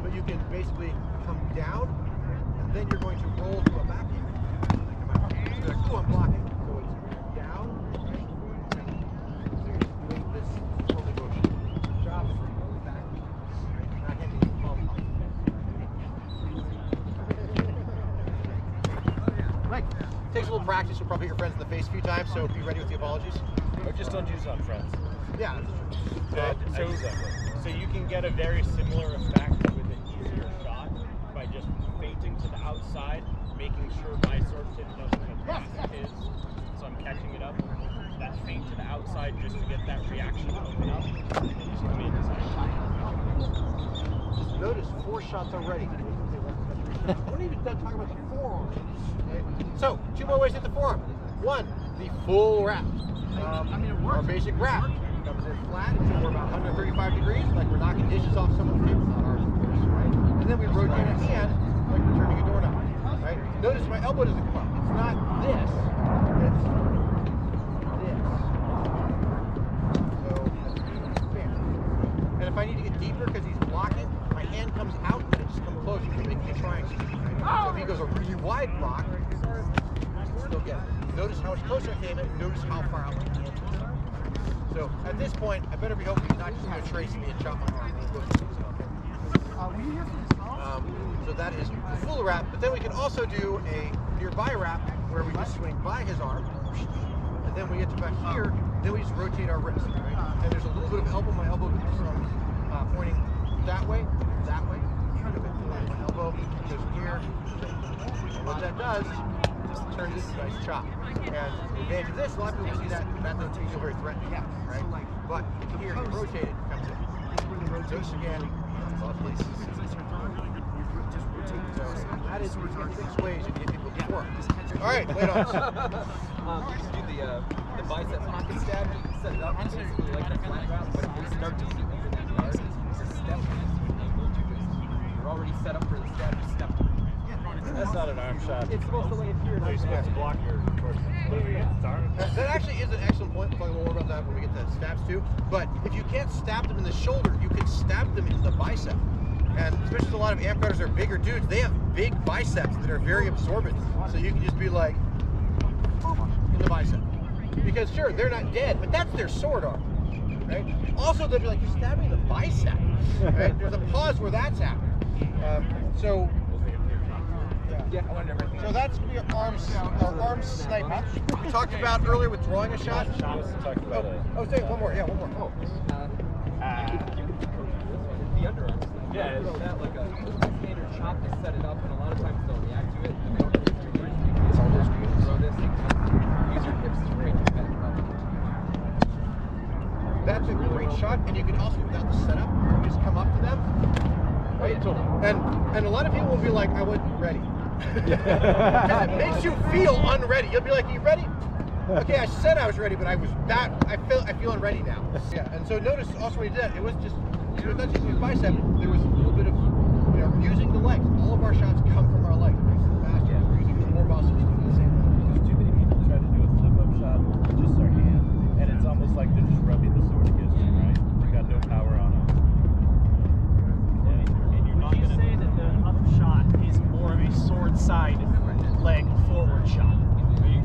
S1: But you can basically come down, and then you're going to roll to a back hand. And then come out. So you're like, oh, I'm blocking. So it's down, right? So you're doing this rolling motion. Chop, back, back hand, palm. Right. Takes a little practice. You'll probably hit your friends in the face a few times, so be ready with the apologies.
S3: Or just don't use on friends.
S1: Yeah.
S2: So you can get a very similar effect with an easier shot by just the outside, making sure my sword tip doesn't pass his, so I'm catching it up. That feint to the outside just to get that reaction to open up, and then just come in inside.
S1: Just notice 4 shots already. We're not even done talking about the forearm. Okay? So, 2 more ways to hit the forearm. 1, the full wrap. Our basic wrap comes in flat until we're about 135 degrees, like we're knocking dishes off someone's table, not ours, of course, right? And then we rotate a hand like we're turning a doorknob, right? Notice my elbow doesn't come up. It's not this. It's this. So, bam. And if I need to get deeper because he's blocking, my hand comes out and it just comes close. You can make a triangle. Right? So if he goes a really wide block, still get it. Notice how much closer I came in, notice how far out my hand is. So at this point, I better be hoping he's not just going to trace me and chop my arm. So that is the full wrap, but then we can also do a nearby wrap where we just swing by his arm, and then we get to back here, then we just rotate our wrist, right? And there's a little bit of elbow. My elbow goes from pointing that way, my elbow goes here. And what that does, just turns into a nice chop. And the advantage of this, a lot of people see that doesn't feel very threatening, right? But here, you rotate it, comes in. Rotation again, lovely. So that is 6 ways to get people to work. All right, wait on.
S5: You just do the bicep pocket stab. You can set it up basically like a flat wrap, but if you start to keep it in that guard, it's a step. You're already set up for the stab. You step.
S3: That's not an arm shot.
S4: It's supposed to land here.
S3: You're supposed to block your moving against arm.
S1: That actually is an excellent point. We'll talk a little more about that when we get to stabs too. But if you can't stab them in the shoulder, you can stab them in the bicep. And especially a lot of amp cutters are bigger dudes, they have big biceps that are very absorbent. So you can just be like, in the bicep. Because sure, they're not dead, but that's their sword arm, right? Also, they'll be like, you're stabbing the bicep, right? There's a pause where that's happening. So that's gonna be our arm snipe. We talked about earlier with drawing a shot. One more. Yeah, one more.
S5: The underarms.
S3: Yeah,
S5: throw that like a standard chop to set it up, and a lot of times they'll react to it. And they don't it's all those throw this. Use your hips to break your back up.
S1: That's a great shot, and you can also, without the setup, you just come up to them. Right? And a lot of people will be like, I wasn't ready. Because it makes you feel unready. You'll be like, are you ready? Okay, I said I was ready, but I feel unready now. Yeah, and so notice also when he did that, it was not just his bicep, there was a little bit of, using the legs. All of our shots come from our legs. It makes it faster. We're using more muscles to do the same thing.
S3: Because too many people try to do a flip-up shot with just their hand, and it's almost like they're just rubbing the sword against you, right? You got no power on them.
S2: And you're not going to say that the up shot is more of a sword side leg forward shot.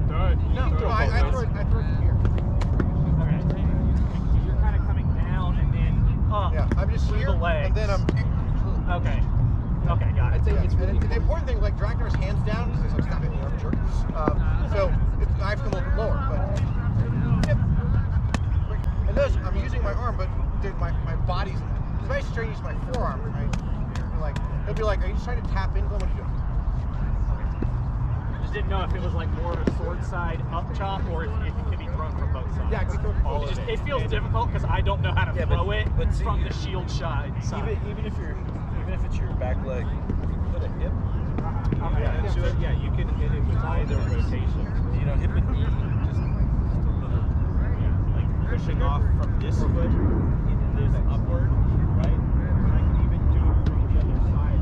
S1: No, I throw it from here.
S2: Okay. You're kind of coming down and then up.
S1: Yeah, I'm just
S2: through
S1: here,
S2: the legs.
S1: and then I'm.
S2: Okay. Okay, got it.
S5: I'd say it's really
S1: the important thing, like Drakknar's hands down, because I'm stopping the arm jerk. So I have to come a little bit lower, but. Yep. And notice I'm using my arm, but my body's. Because if I straight use my forearm, right? Like he'll be like, "Are you just trying to tap in? What are you doing?"
S2: Just didn't know if it was like more of a sword side up chop or if it could be thrown from both sides.
S1: Yeah, it can be thrown from both
S2: It feels difficult because I don't know how to throw it
S3: see,
S2: from the shield side.
S3: Even if it's your back leg, if you put a hip into it, yeah, you can hit it with either rotation. Hip and knee, just a little, like pushing off from this foot into this upward, right? I can even do it from the other side.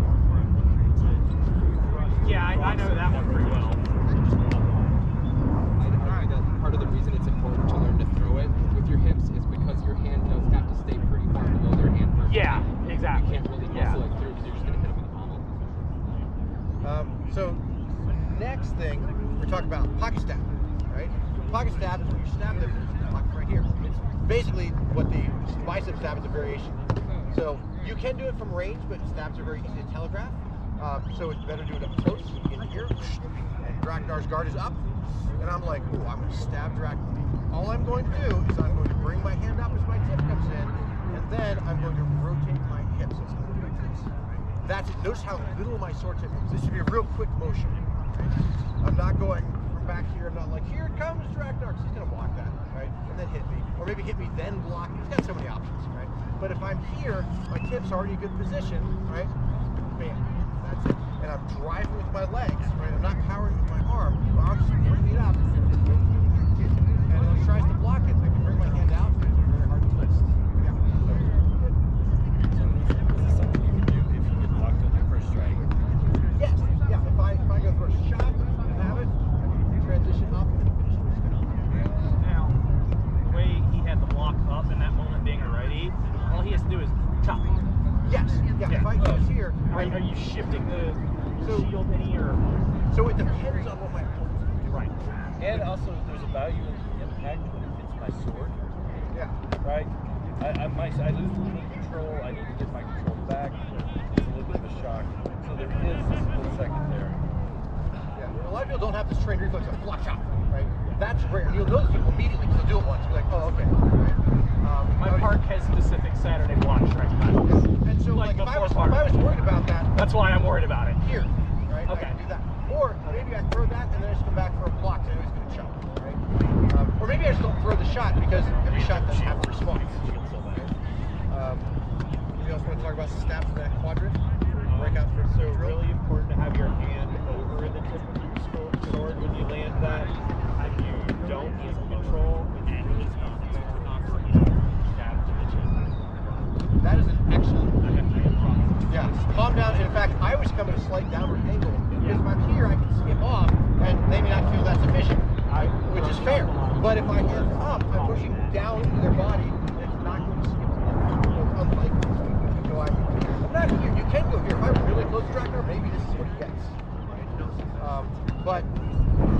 S2: Yeah, I know that one pretty well.
S5: I'd argue that part of the reason it's important to learn to throw it with your hips is because your hand does have to stay pretty far below their hand first.
S2: Yeah, exactly.
S5: You can't really muscle it through because you're just going to hit it with a pommel.
S1: So next thing, we're talking about pocket stab, right? Pocket stab is when you stab them, pocket right here. It's basically what the bicep stab is a variation. So you can do it from range, but stabs are very easy to telegraph. So it's better to do it up close. In here, and Drakknar's guard is up, and I'm like, ooh, I'm going to stab Drakknar. All I'm going to do is I'm going to bring my hand up as my tip comes in, and then I'm going to rotate my hips. So it's going to do like this. Right? That's it. Notice how little my sword tip is. This should be a real quick motion. Right? I'm not going from back here. I'm not like, here comes Drakknar, because he's going to block that, right? And then hit me. Or maybe hit me, then block. He's got so many options, right? But if I'm here, my tip's already in good position, right? Bam. That's it. And I'm driving with my legs, right? I'm not powering with my arm. My arm's just bringing it up. And when he tries to block it, I can bring my hand out. It's very hard to twist. Yeah. Yes, yeah. If I go for a shot and have it, I can transition up and finish it.
S2: Now, the way he had the block up in that moment being a righty, all he has to do is chop.
S1: Yes, yeah. If I go here,
S2: Are you shifting the
S1: So-
S2: shield any or?
S1: so it depends on what my opponent's doing.
S2: Right.
S3: And also, there's a value in the impact when it hits my sword,
S1: Yeah.
S3: right? I lose a little control. I need to get my control back. It's a little bit of a shock. So there is a split second there.
S1: Yeah. A lot of people don't have this trained reflex of block chop, right? That's rare. You'll notice people immediately because they'll do it once. You're like, oh, okay. Right?
S2: My park has specific Saturday block strike patterns.
S1: And so,
S2: Like
S1: like, if I
S2: before
S1: was
S2: park.
S1: worried about that,
S2: That's why I'm worried about it.
S1: here, right?
S2: Okay.
S1: I can do that. Or maybe I throw that and then I just come back for a block. So I know he's going to chop, right? Or maybe I just don't throw the shot because every shot doesn't have a response. Right? You also want to talk about the stab for that quadrant? Breakout for
S2: So really important to have your hand over the tip of your sword when you land that. If you don't use control, and it's stab to the chin.
S1: That is an excellent.
S2: I have problems.
S1: Yeah, palm down. In fact, I always come at a slight downward angle because if I'm here, I can skip off, and they may not feel that's efficient, which is fair. But if I hand up, I'm pushing down into their body, and it's not going to skip off. It's unlikely. So I'm not here. You can go here. If I'm really close to Drakknar, maybe this is what he gets. But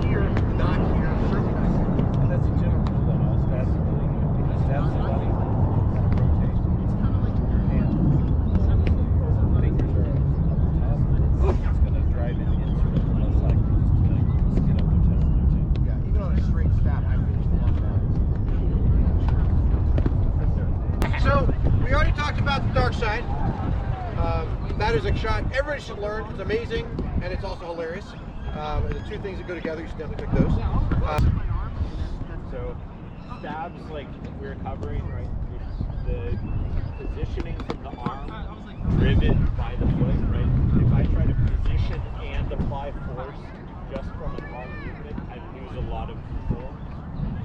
S1: here, not here, certainly not here.
S3: And that's a general rule on all stabs. If you stab somebody, rotate. And fingers are up top. It's going to drive it into it. Most likely just get up their chest and their chin.
S1: Yeah, even on a straight stab, I finished the long down. So, we already talked about the dark side. That is a shot everybody should learn. It's amazing, and it's also hilarious. The two things that go together, you should definitely pick those.
S2: So stabs, like we were covering, right? It's the positioning from the arm driven by the foot, right? If I try to position and apply force just from an arm movement, I lose a lot of control.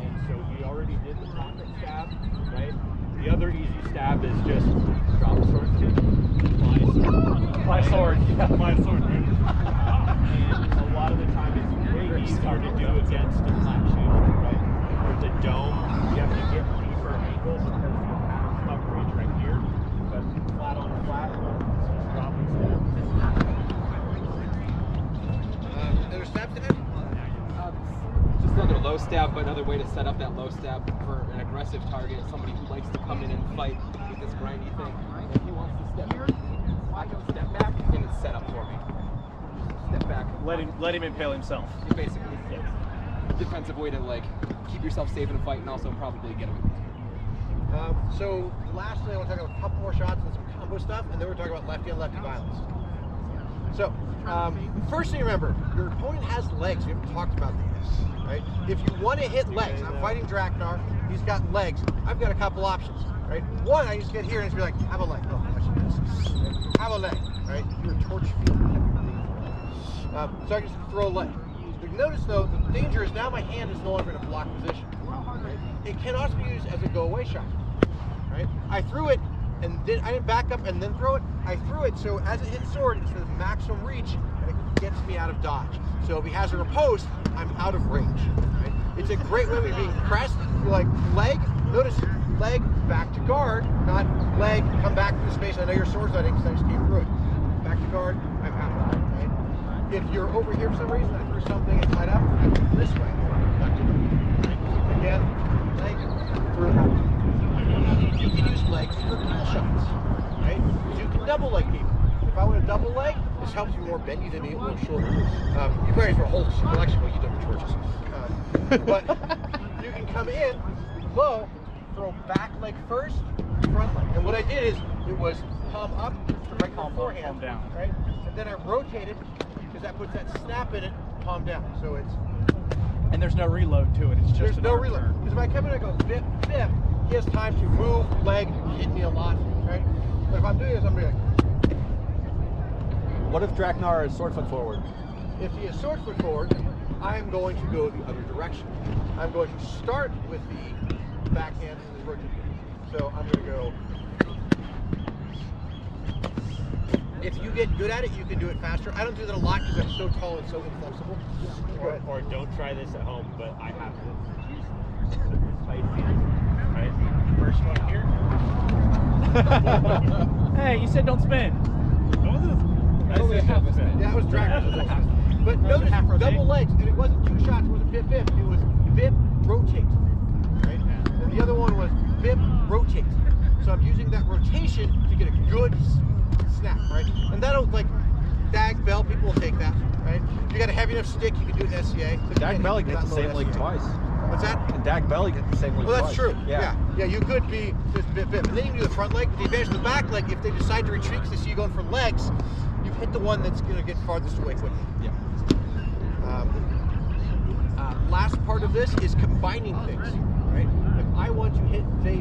S2: And so we already did the pocket stab, right? The other easy stab is just drop sword tip, fly sword, yeah, fly sword. And a lot of the time it's way easier to do against a flat shield, right? With the dome, you have to get deeper angles because you have coverage right here. But flat on flat, it's just dropping stabs.
S1: Another stab to end?
S5: Just another low stab, but another way to set up that low stab for an aggressive target, somebody who likes to come in and fight with this grindy thing. If he wants to step here, I can step back and it's set up for me. Step back.
S2: Let him impale himself.
S5: It's basically a defensive way to like keep yourself safe in a fight and also probably get away.
S1: So lastly, I want to talk about a couple more shots and some combo stuff, and then we're talking about lefty on lefty violence. So, first thing to remember, your opponent has legs. We haven't talked about these, right? If you want to hit legs, I'm fighting Drakknar, he's got legs. I've got a couple options, right? One, I just get here and just be like, have a leg. Oh, I should do this. Right? Have a leg, right? You're a torch field. So I can just throw a leg. Notice though, the danger is now my hand is no longer in a block position. Right? It can also be used as a go-away shot. Right? I threw it, and I didn't back up and then throw it. I threw it so as it hits sword, it says maximum reach, and it gets me out of dodge. So if he has a riposte, I'm out of range. Right? It's a great way of being pressed. You're like leg. Notice leg back to guard, not leg come back through space. I know your sword's not in because I just came through it. Back to guard, I'm out. Right? If you're over here for some reason, I threw something and tied up, I go this way. Again, leg through out. You can use legs for kill shots, right? You can double leg people. If I want to double leg, this helps you more bendy than me, a little shorter. You probably for a whole collection, well, you don't have torches. But you can come in low, throw back leg first, front leg. And what I did is, it was palm up, right
S2: Palm up,
S1: forehand,
S2: palm down.
S1: right? And then I rotate it because that puts that snap in it, palm down. So it's
S4: And there's no reload to it. It's just
S1: there's
S4: an
S1: no
S4: arm
S1: reload.
S4: turn.
S1: Because if I come in and I go bip, bip, he has time to move, leg, hit me a lot, right? But if I'm doing this, I'm doing like,
S6: What if Drakknar is sword foot forward?
S1: if he is sword foot forward, I'm going to go the other direction. I'm going to start with the backhand and the rotate. So I'm going to go. If you get good at it, you can do it faster. I don't do that a lot because I'm so tall and so inflexible. Go ahead.
S2: Or don't try this at home, but I have this. Right? First one here.
S4: Hey, you said don't spin.
S2: That's only a half a spin.
S1: Yeah, it was Drakknar. But
S4: That was a
S1: notice
S4: half rotate?
S1: double legs, and it wasn't 2 shots. It wasn't bip bip. It was bip rotate, right? And the other one was bip rotate. So I'm using that rotation to get a good snap, right? And that'll like dag bell. People will take that, right? If you got a heavy enough stick, you can do it in SCA. So
S6: Dag Belly get the same league twice.
S1: What's that?
S6: And Dag Belly get the same league
S1: Well,
S6: twice.
S1: that's true. Yeah. You could be just bip bip, and then you can do the front leg. But the advantage of the back leg, if they decide to retreat because they see you going for legs, you've hit the one that's going to get farthest away quickly.
S6: Yeah.
S1: Last part of this is combining things, right? If I want to hit, say,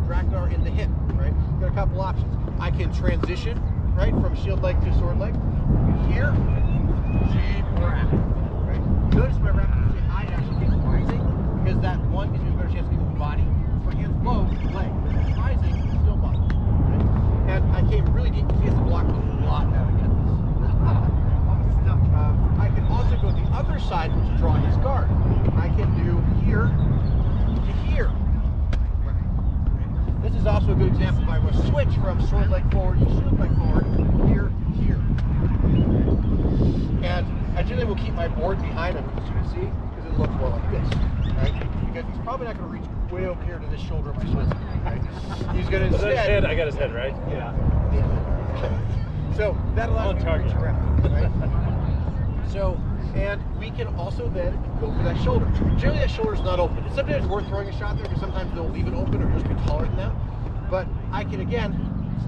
S1: Drakknar in the hip, right? Got a couple options. I can transition, right, from shield leg to sword leg. Here, G or out, right? Notice my rep say I actually get rising because that one gives me a better chance of getting body. So my hands low, leg. If it's rising, still body. Right? And I came really deep because he has to block a lot now to get this. I can also go the other side, which is draw his guard. I can do here to here. Right. This is also a good example if I was switch from sword leg forward to shield leg forward, here, here. And I generally will keep my board behind him, as you can see, because it looks more like this, right? Because he's probably not going to reach way over here to this shoulder of my sword, right? He's going to instead.
S3: I got his head, right?
S2: Yeah.
S1: So that allows me to reach around, right? So, and we can also then go for that shoulder. Generally that shoulder is not open. It's sometimes worth throwing a shot there because sometimes they'll leave it open or just be taller than them. But I can again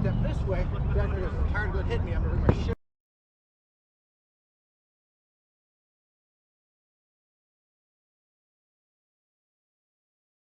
S1: step this way. Drakknar goes, tired of going hit me, I'm going to bring my ship